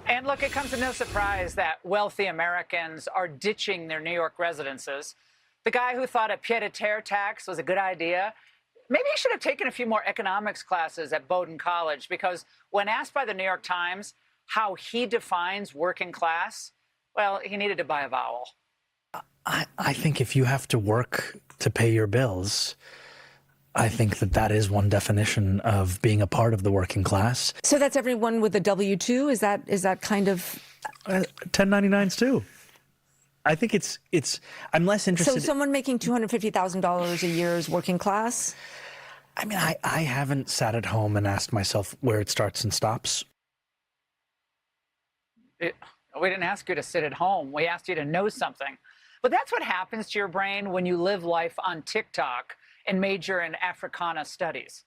And look, it comes to no surprise that wealthy Americans are ditching their New York residences. The guy who thought a pied-à-terre tax was a good idea, maybe he should have taken a few more economics classes at Bowdoin College, because when asked by the New York Times how he defines working class, well, he needed to buy a vowel. I think if you have to work to pay your bills, I think that that is one definition of being a part of the working class. So that's everyone with a W-2? Is that kind of 1099s too? I think it's I'm less interested. So someone making $250,000 a year is working class? I mean, I haven't sat at home and asked myself where it starts and stops. We didn't ask you to sit at home. We asked you to know something. But that's what happens to your brain when you live life on TikTok and major in Africana studies.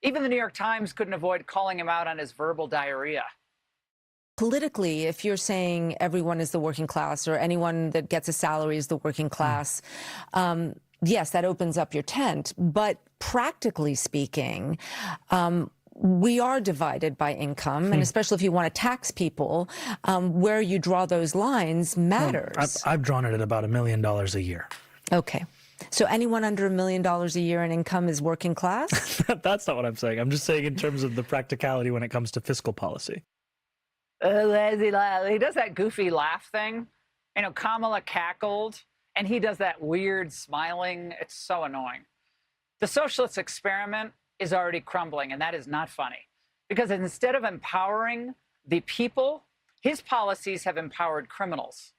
Even the New York Times couldn't avoid calling him out on his verbal diarrhea. Politically, if you're saying everyone is the working class or anyone that gets a salary is the working class, yes, that opens up your tent. But practically speaking, we are divided by income, and especially if you want to tax people, where you draw those lines matters. I've drawn it at about $1 million a year. Okay. So anyone under $1 million a year in income is working class? That's not what I'm saying. I'm just saying in terms of the practicality when it comes to fiscal policy. He does that goofy laugh thing. You know, Kamala cackled, and he does that weird smiling. It's so annoying. The socialist experiment is already crumbling, and that is not funny. Because instead of empowering the people, his policies have empowered criminals.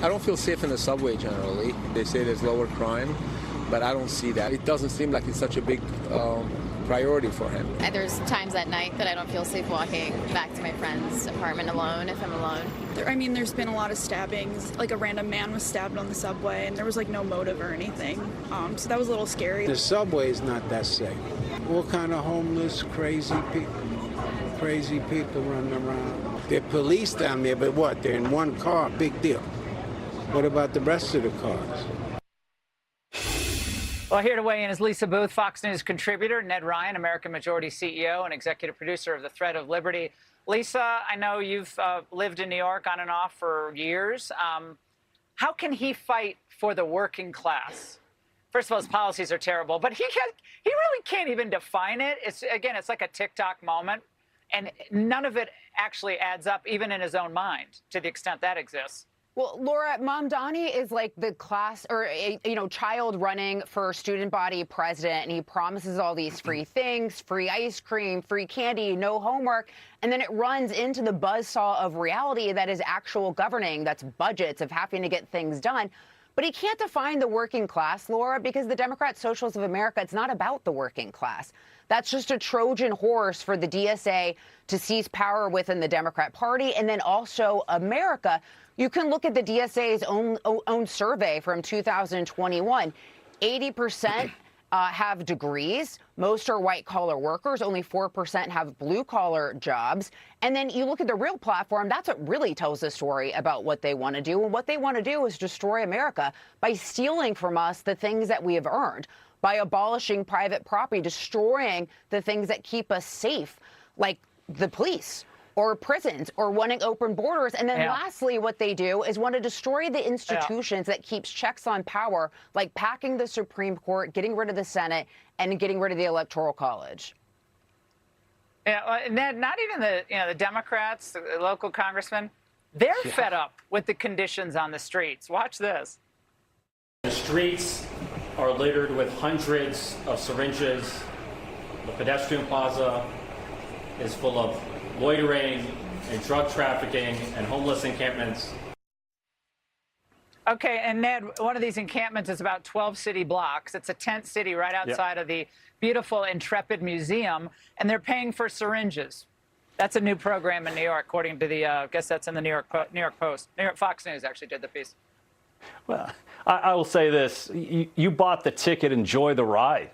I don't feel safe in the subway generally. They say there's lower crime, but I don't see that. It doesn't seem like it's such a big priority for him. And there's times at night that I don't feel safe walking back to my friend's apartment alone if I'm alone. I mean, there's been a lot of stabbings. Like a random man was stabbed on the subway, and there was like no motive or anything. So that was a little scary. The subway is not that safe. All kind of homeless, crazy people running around. There are police down there, but what? They're in one car, big deal. What about the rest of the cars? Well, here to weigh in is Lisa Boothe, Fox News contributor, Ned Ryun, American Majority CEO and executive producer of The Thread of Liberty. Lisa, I know you've lived in New York on and off for years. How can he fight for the working class? First of all, his policies are terrible, but he really can't even define it. It's like a TikTok moment, and none of it actually adds up, even in his own mind, to the extent that exists. Well, Laura, Mamdani is like the class or, child running for student body president, and he promises all these free things, free ice cream, free candy, no homework, and then it runs into the buzzsaw of reality that is actual governing, that's budgets, of having to get things done. But he can't define the working class, Laura, because the Democrat Socialists of America, it's not about the working class. That's just a Trojan horse for the DSA to seize power within the Democrat Party, and then also America. You can look at the DSA's own survey from 2021. 80% have degrees. Most are white-collar workers. Only 4% have blue-collar jobs. And then you look at the Real platform. That's what really tells the story about what they want to do. And what they want to do is destroy America by stealing from us the things that we have earned, by abolishing private property, destroying the things that keep us safe, like the police or prisons, or wanting open borders. And then lastly, what they do is want to destroy the institutions that keeps checks on power, like packing the Supreme Court, getting rid of the Senate, and getting rid of the Electoral College. Yeah, Ned, not even the Democrats, the local congressmen, they're fed up with the conditions on the streets. Watch this. The streets are littered with hundreds of syringes. The pedestrian plaza is full of loitering and drug trafficking and homeless encampments. Okay, and Ned, one of these encampments is about 12 city blocks. It's a tent city right outside of the beautiful Intrepid Museum, and they're paying for syringes. That's a new program in New York, according to the, I guess that's in the New York Post. Fox News actually did the piece. Well, I will say this. You bought the ticket, enjoy the ride.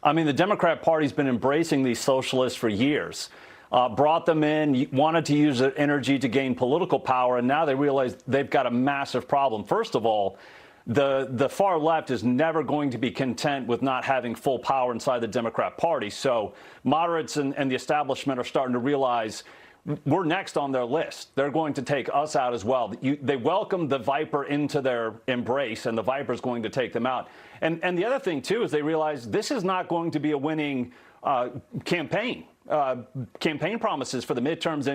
I mean, the Democrat Party's been embracing these socialists for years. Brought them in, wanted to use their energy to gain political power, and now they realize they've got a massive problem. First of all, the far left is never going to be content with not having full power inside the Democrat Party. So moderates and the establishment are starting to realize we're next on their list. They're going to take us out as well. They welcome the viper into their embrace, and the viper is going to take them out. And the other thing, too, is they realize this is not going to be a winning campaign promises for the midterms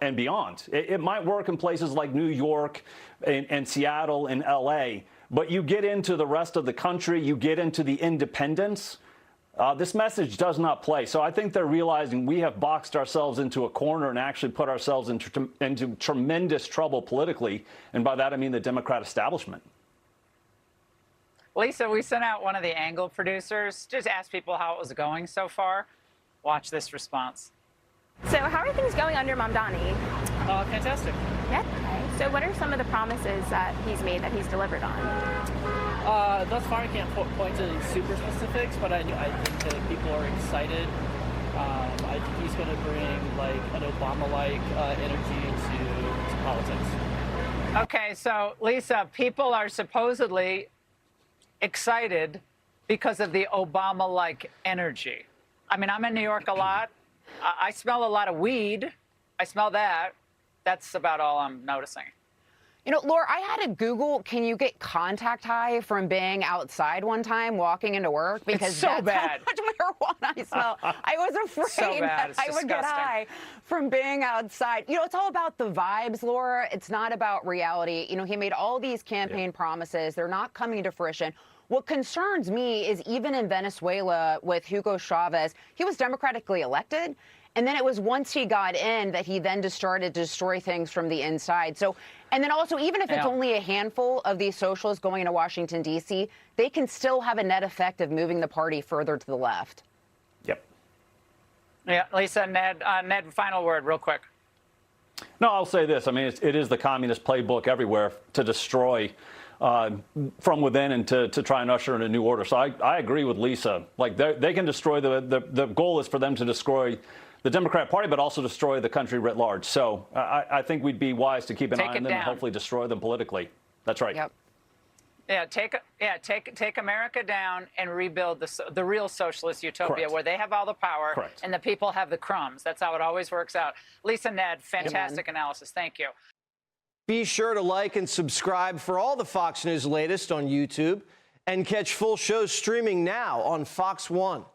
and beyond. It might work in places like New York and Seattle and L.A., but you get into the rest of the country, you get into the independents, this message does not play. So I think they're realizing we have boxed ourselves into a corner and actually put ourselves into tremendous trouble politically. And by that, I mean the Democrat establishment. Lisa, we sent out one of the Angle producers, just asked people how it was going so far. Watch this response. So how are things going under Mamdani? Fantastic. Yeah. Okay. So what are some of the promises that he's made that he's delivered on? Thus far, I can't point to any super specifics, but I think that people are excited. I think he's going to bring like an Obama-like energy to politics. Okay, so Lisa, people are supposedly excited because of the Obama-like energy. I mean, I'm in New York a lot. I smell a lot of weed. I smell that. That's about all I'm noticing. You know, Laura, I had to Google, can you get contact high from being outside one time walking into work? Because it's so bad. That's how much marijuana I smell. I was afraid that I would get high from being outside. You know, it's all about the vibes, Laura. It's not about reality. You know, he made all these campaign promises. They're not coming to fruition. What concerns me is even in Venezuela with Hugo Chavez, he was democratically elected. And then it was once he got in that he then just started to destroy things from the inside. So, and then also, even if it's only a handful of these socialists going to Washington, D.C., they can still have a net effect of moving the party further to the left. Yep. Yeah, Lisa, Ned, final word, real quick. No, I'll say this. I mean, it is the communist playbook everywhere to destroy from within and to try and usher in a new order. So I agree with Lisa. Like, they can destroy the goal is for them to destroy the Democrat Party, but also destroy the country writ large. So I think we'd be wise to keep an eye on them and hopefully destroy them politically. That's right. Yep. Yeah, take America down and rebuild the real socialist utopia where they have all the power and the people have the crumbs. That's how it always works out. Lisa, Ned, fantastic analysis. Thank you. Be sure to like and subscribe for all the Fox News latest on YouTube and catch full shows streaming now on Fox One.